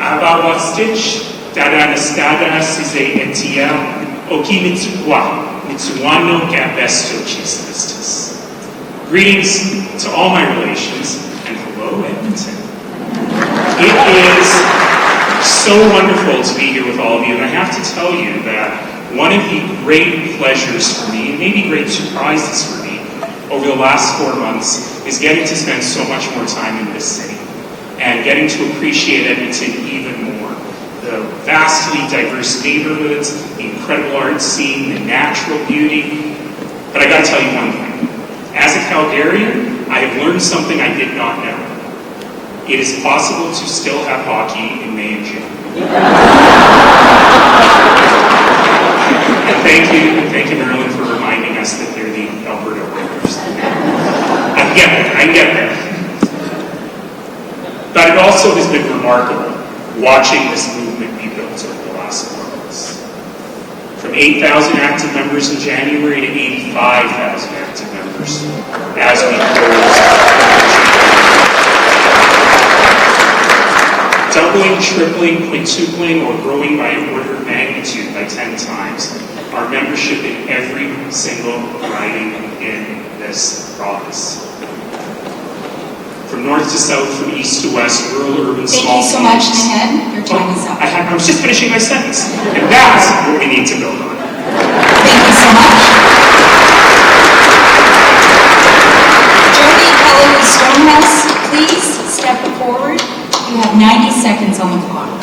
Abawastich, Dadanastada, Size Etia, Okimitsuwa, Mitsuwano Gabestochistas. Greetings to all my relations, and hello, Edmonton. It is so wonderful to be here with all of you, and I have to tell you that one of the great pleasures for me, and maybe great surprises for me, over the last 4 months is getting to spend so much more time in this city and getting to appreciate Edmonton even more. The vastly diverse neighborhoods, the incredible art scene, the natural beauty. But I gotta tell you one thing. As a Calgarian, I have learned something I did not know. It is possible to still have hockey in May and June. And thank you, Marilyn, for reminding us that they're the Alberta Oilers. I can get there. But it also has been remarkable watching this movement be built over the last 4 months. From 8,000 active members in January to 85,000 active members as we close. Doubling, tripling, quintupling, or growing by an order of magnitude by 10 times our membership in every single riding in this province. From north to south, from east to west, rural, urban, small. Thank you so much, Naheed. Your time is up. I was just finishing my sentence. And that's what we need to build on. Thank you so much. Jodi Calahoo Stonehouse, please step forward. You have 90 seconds on the clock.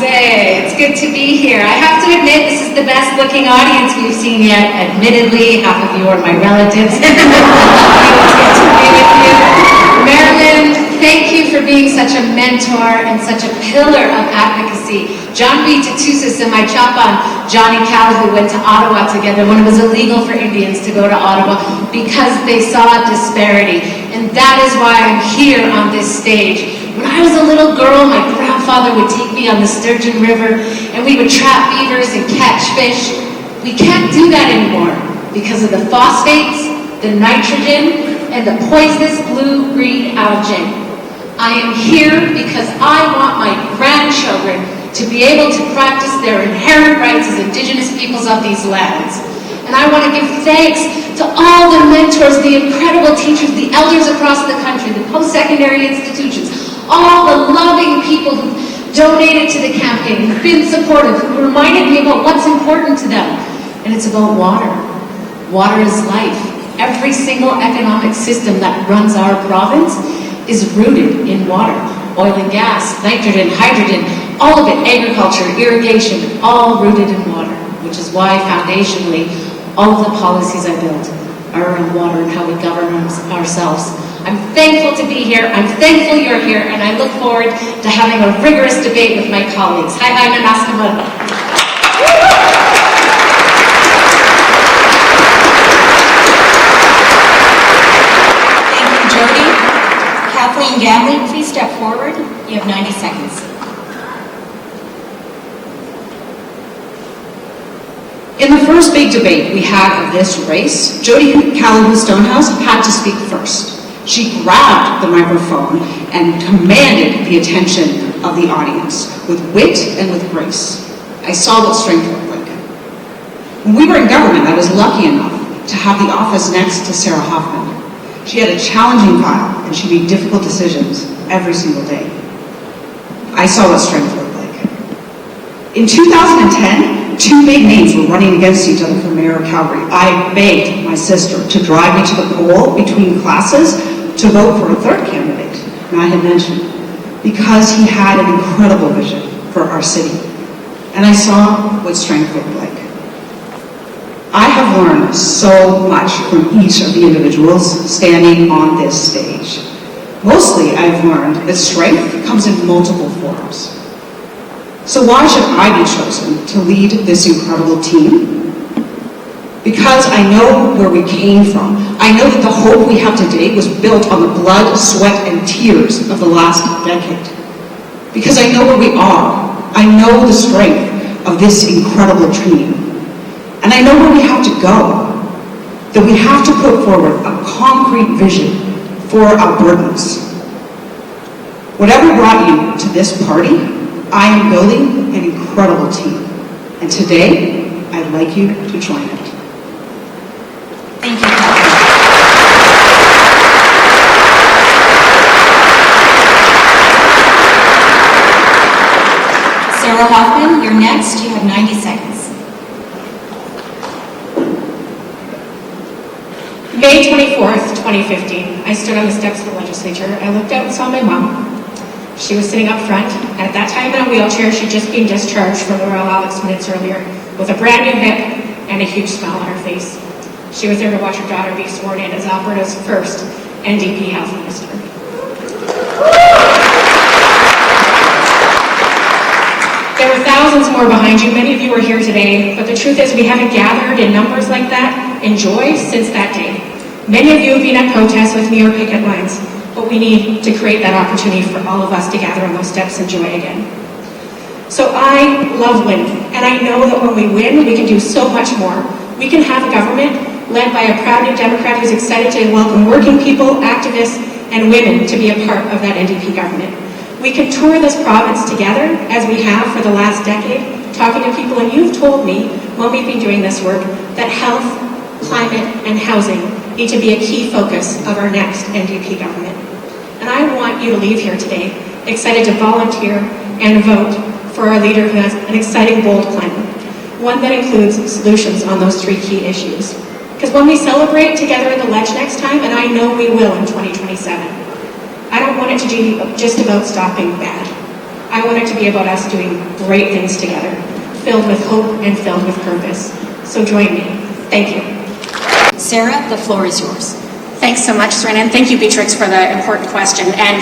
It's good to be here. I have to admit, this is the best looking audience we've seen yet. Admittedly, half of you are my relatives. It's good to be with you. Marilyn, thank you for being such a mentor and such a pillar of advocacy. John B. Tatusis and my chapan, Jodi Calahoo, went to Ottawa together when it was illegal for Indians to go to Ottawa because they saw a disparity. And that is why I'm here on this stage. When I was a little girl, my grandfather would take me on the Sturgeon River and we would trap beavers and catch fish. We can't do that anymore because of the phosphates, the nitrogen, and the poisonous blue-green algae. I am here because I want my grandchildren to be able to practice their inherent rights as Indigenous peoples of these lands. And I want to give thanks to all the mentors, the incredible teachers, the elders across the country, the post-secondary institutions, all the loving people who donated to the campaign, who've been supportive, who reminded me about what's important to them. And it's about water. Water is life. Every single economic system that runs our province is rooted in water. Oil and gas, nitrogen, hydrogen, all of it, agriculture, irrigation, all rooted in water, which is why foundationally, all of the policies I build are around water and how we govern ourselves. I'm thankful to be here, I'm thankful you're here, and I look forward to having a rigorous debate with my colleagues. Hi, Namaskaman. Thank you, Jodi. Kathleen Ganley, please step forward. You have 90 seconds. In the first big debate we had of this race, Jodi Calahoo Stonehouse had to speak first. She grabbed the microphone and commanded the attention of the audience with wit and with grace. I saw what strength looked like. When we were in government, I was lucky enough to have the office next to Sarah Hoffman. She had a challenging file and she made difficult decisions every single day. I saw what strength looked like. In 2010, two big names were running against each other for mayor of Calgary. I begged my sister to drive me to the poll between classes to vote for a third candidate, Naheed Nenshi, because he had an incredible vision for our city. And I saw what strength looked like. I have learned so much from each of the individuals standing on this stage. Mostly I've learned that strength comes in multiple forms. So why should I be chosen to lead this incredible team? Because I know where we came from. I know that the hope we have today was built on the blood, sweat, and tears of the last decade. Because I know where we are. I know the strength of this incredible team. And I know where we have to go. That we have to put forward a concrete vision for Albertans. Whatever brought you to this party, I am building an incredible team. And today, I'd like you to join it. Thank you, Kathleen. Sarah Hoffman, you're next. You have 90 seconds. May 24th, 2015, I stood on the steps of the legislature. I looked out and saw my mom. She was sitting up front. At that time in a wheelchair, she'd just been discharged from the Royal Alex minutes earlier with a brand new hip and a huge smile on her face. She was there to watch her daughter be sworn in as Alberta's first NDP health minister. There were thousands more behind you. Many of you are here today, but the truth is we haven't gathered in numbers like that in joy since that day. Many of you have been at protests with me or picket lines, but we need to create that opportunity for all of us to gather on those steps and joy again. So I love winning, and I know that when we win, we can do so much more. We can have a government led by a proud new Democrat who's excited to welcome working people, activists, and women to be a part of that NDP government. We can tour this province together, as we have for the last decade, talking to people, and you've told me, when we've been doing this work, that health, climate, and housing need to be a key focus of our next NDP government. And I want you to leave here today excited to volunteer and vote for our leader who has an exciting, bold plan, one that includes solutions on those three key issues. Because when we celebrate together in the Ledge next time, and I know we will in 2027, I don't want it to be just about stopping bad. I want it to be about us doing great things together, filled with hope and filled with purpose. So join me. Thank you. Sarah, the floor is yours. Thanks so much, Serena, and thank you, Beatrix, for the important question. And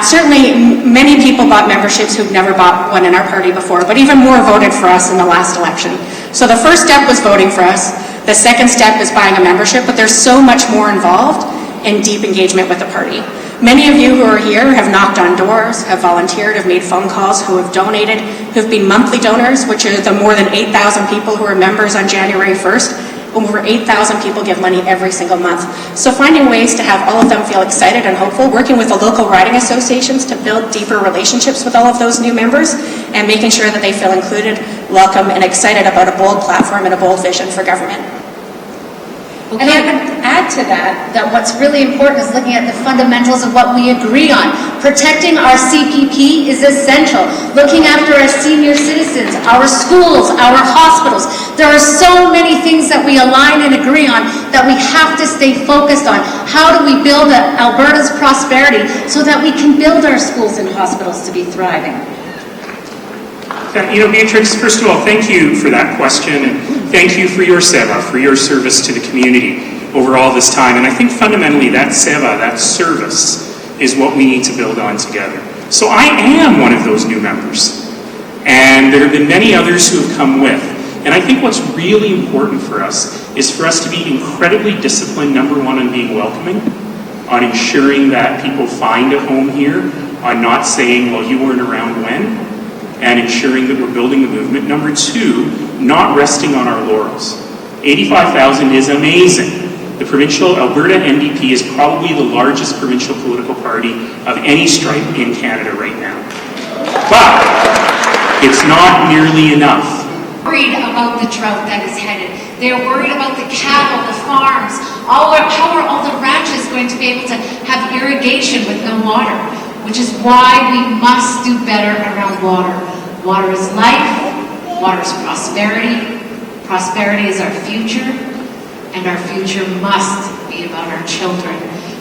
certainly many people bought memberships who've never bought one in our party before, but even more voted for us in the last election. So the first step was voting for us. The second step is buying a membership, but there's so much more involved in deep engagement with the party. Many of you who are here have knocked on doors, have volunteered, have made phone calls, who have donated, who've been monthly donors, which are the more than 8,000 people who are members on January 1st. Over 8,000 people give money every single month. So finding ways to have all of them feel excited and hopeful, working with the local riding associations to build deeper relationships with all of those new members, and making sure that they feel included, welcome, and excited about a bold platform and a bold vision for government. And I would add to that what's really important is looking at the fundamentals of what we agree on. Protecting our CPP is essential. Looking after our senior citizens, our schools, our hospitals. There are so many things that we align and agree on that we have to stay focused on. How do we build Alberta's prosperity so that we can build our schools and hospitals to be thriving? You know, Beatrix, first of all, thank you for that question, and thank you for your seva, for your service to the community over all this time. And I think fundamentally that seva, that service, is what we need to build on together. So I am one of those new members, and there have been many others who have come with. And I think what's really important for us is for us to be incredibly disciplined, number one, on being welcoming, on ensuring that people find a home here, on not saying, well, you weren't around when, and ensuring that we're building the movement. Number two, not resting on our laurels. 85,000 is amazing. The provincial Alberta NDP is probably the largest provincial political party of any stripe in Canada right now. But it's not nearly enough. Worried about the drought that is headed. They're worried about the cattle, the farms. How are all the ranches going to be able to have irrigation with no water? Which is why we must do better around water. Water is life, water is prosperity, prosperity is our future, and our future must be about our children.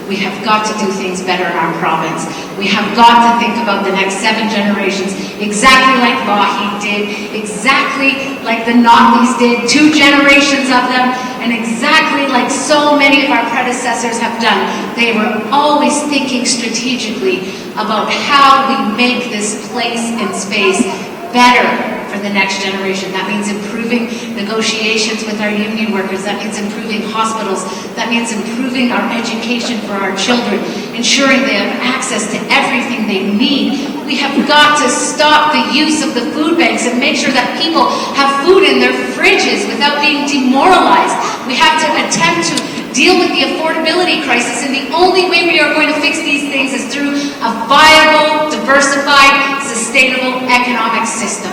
We have got to do things better in our province. We have got to think about the next 7 generations, exactly like Naheed did, exactly like the Notleys did, 2 generations of them, and exactly like so many of our predecessors have done. They were always thinking strategically about how we make this place and space better for the next generation. That means improving negotiations with our union workers. That means improving hospitals. That means improving our education for our children, ensuring they have access to everything they need. We have got to stop the use of the food banks and make sure that people have food in their fridges without being demoralized. We have to attempt to deal with the affordability crisis, and the only way we are going to fix these things is through a viable, diversified, sustainable economic system.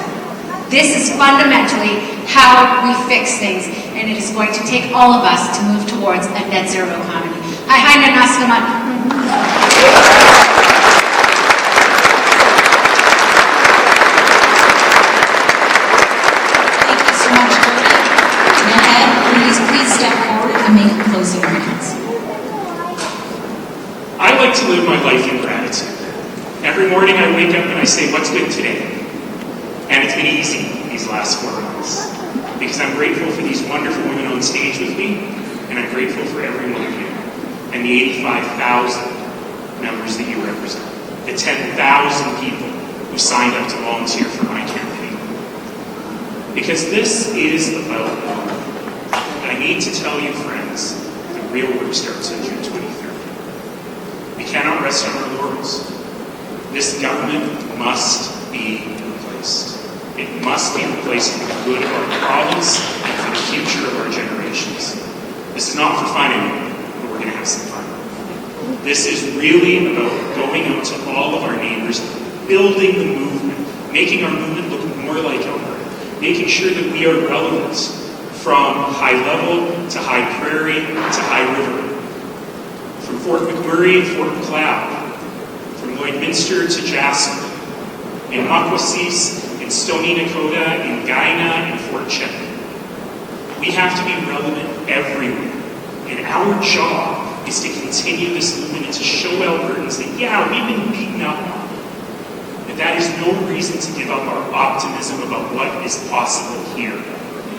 This is fundamentally how we fix things, and it is going to take all of us to move towards a net zero economy. Thank you so much, Jodi. Naheed, please step forward and make closing remarks. I like to live my life in gratitude. Every morning I wake up and I say, what's good today? And it's been easy these last 4 months, because I'm grateful for these wonderful women on stage with me, and I'm grateful for every one of you, and the 85,000 members that you represent, the 10,000 people who signed up to volunteer for my campaign. Because this is about love. I need to tell you, friends, the real work starts on June 23rd. We cannot rest on our laurels. This government must be replaced. It must be replaced for the good of our province and for the future of our generations. This is not for fun anymore, but we're going to have some fun. This is really about going out to all of our neighbors, building the movement, making our movement look more like Alberta, making sure that we are relevant from High Level to High Prairie to High River, from Fort McMurray and Fort Macleod, from Lloydminster to Jasper, in Maquasis, in Stony Nakota, in Guyana, and Fort Chetney. We have to be relevant everywhere. And our job is to continue this movement and to show Albertans that, yeah, we've been beaten up on, but that is no reason to give up our optimism about what is possible here.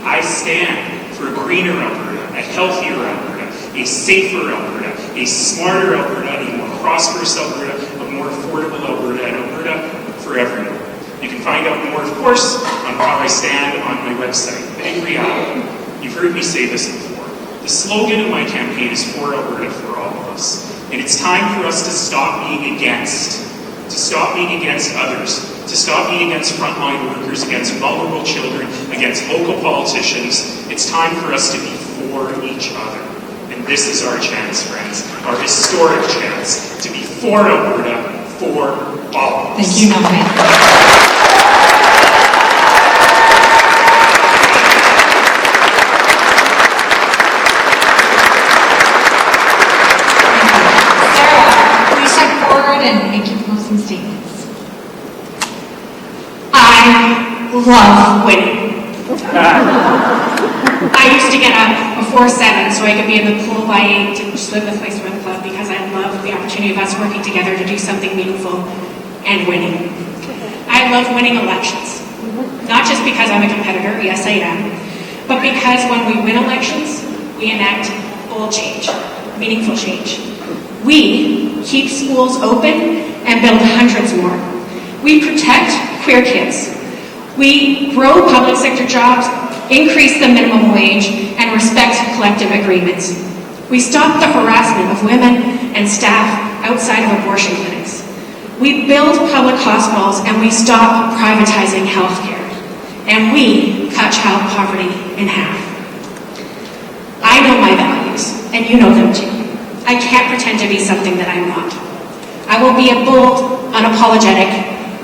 I stand for a greener Alberta, a healthier Alberta, a safer Alberta, a smarter Alberta, a more prosperous Alberta, a more affordable Alberta, and Alberta for everyone. You can find out more, of course, on how I stand on my website. But in reality, you've heard me say this before. The slogan of my campaign is for Alberta, for all of us. And it's time for us to stop being against others, to stop being against frontline workers, against vulnerable children, against local politicians. It's time for us to be for each other. And this is our chance, friends, our historic chance to be for Alberta, for all of us. Thank you, Naheed. And make your closing statements. I love winning. I used to get up before 7 so I could be in the pool by 8 to swim with my swim club, because I love the opportunity of us working together to do something meaningful and winning. I love winning elections. Not just because I'm a competitor, yes I am, but because when we win elections, we enact bold change, meaningful change. We keep schools open and build hundreds more. We protect queer kids. We grow public sector jobs, increase the minimum wage, and respect collective agreements. We stop the harassment of women and staff outside of abortion clinics. We build public hospitals and we stop privatizing healthcare. And we cut child poverty in half. I know my values, and you know them too. I can't pretend to be something that I'm not. I will be a bold, unapologetic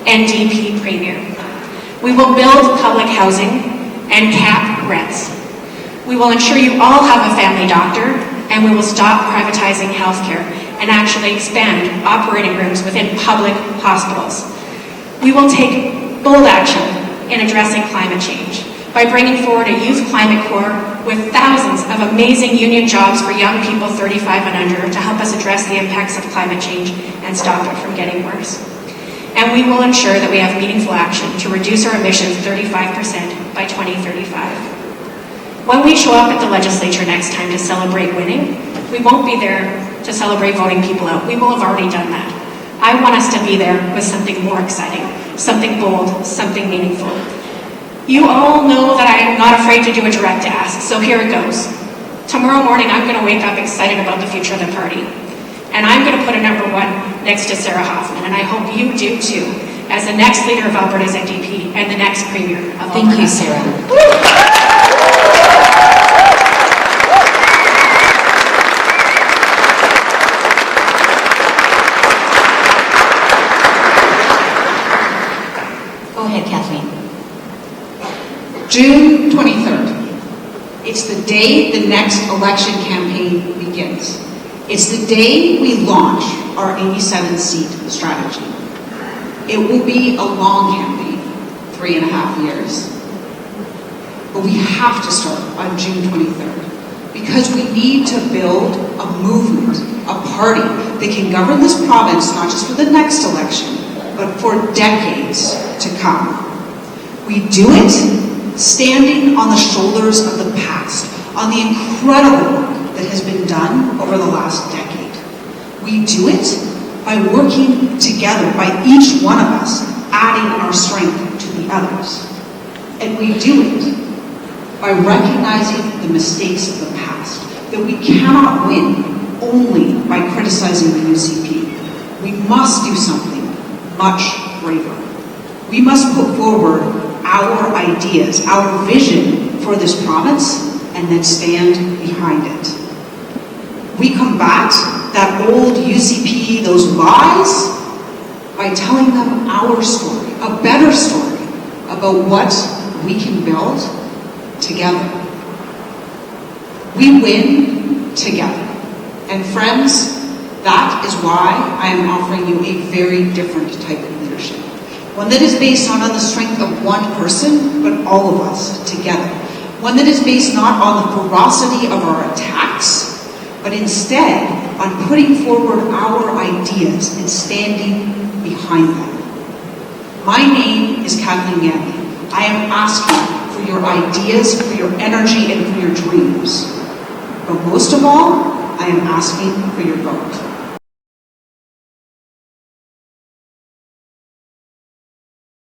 NDP premier. We will build public housing and cap rents. We will ensure you all have a family doctor, and we will stop privatizing healthcare and actually expand operating rooms within public hospitals. We will take bold action in addressing climate change by bringing forward a youth climate corps with thousands of amazing union jobs for young people 35 and under to help us address the impacts of climate change and stop it from getting worse. And we will ensure that we have meaningful action to reduce our emissions 35% by 2035. When we show up at the legislature next time to celebrate winning, we won't be there to celebrate voting people out. We will have already done that. I want us to be there with something more exciting, something bold, something meaningful. You all know that I am not afraid to do a direct ask, so here it goes. Tomorrow morning, I'm going to wake up excited about the future of the party. And I'm going to put a number 1 next to Sarah Hoffman, and I hope you do too, as the next leader of Alberta's NDP and the next premier of Alberta. Thank you, Sarah. June 23rd. It's the day the next election campaign begins. It's the day we launch our 87-seat strategy. It will be a long campaign, 3.5 years. But we have to start on June 23rd because we need to build a movement, a party that can govern this province not just for the next election, but for decades to come. We do it standing on the shoulders of the past, on the incredible work that has been done over the last decade. We do it by working together, by each one of us adding our strength to the others. And we do it by recognizing the mistakes of the past, that we cannot win only by criticizing the UCP. We must do something much braver. We must put forward our ideas, our vision for this province, and then stand behind it. We combat that old UCP, those lies, by telling them our story, a better story about what we can build together. We win together. And friends, that is why I am offering you a very different type of leadership. One that is based not on the strength of one person, but all of us together. One that is based not on the ferocity of our attacks, but instead on putting forward our ideas and standing behind them. My name is Kathleen Ganley. I am asking for your ideas, for your energy, and for your dreams. But most of all, I am asking for your vote.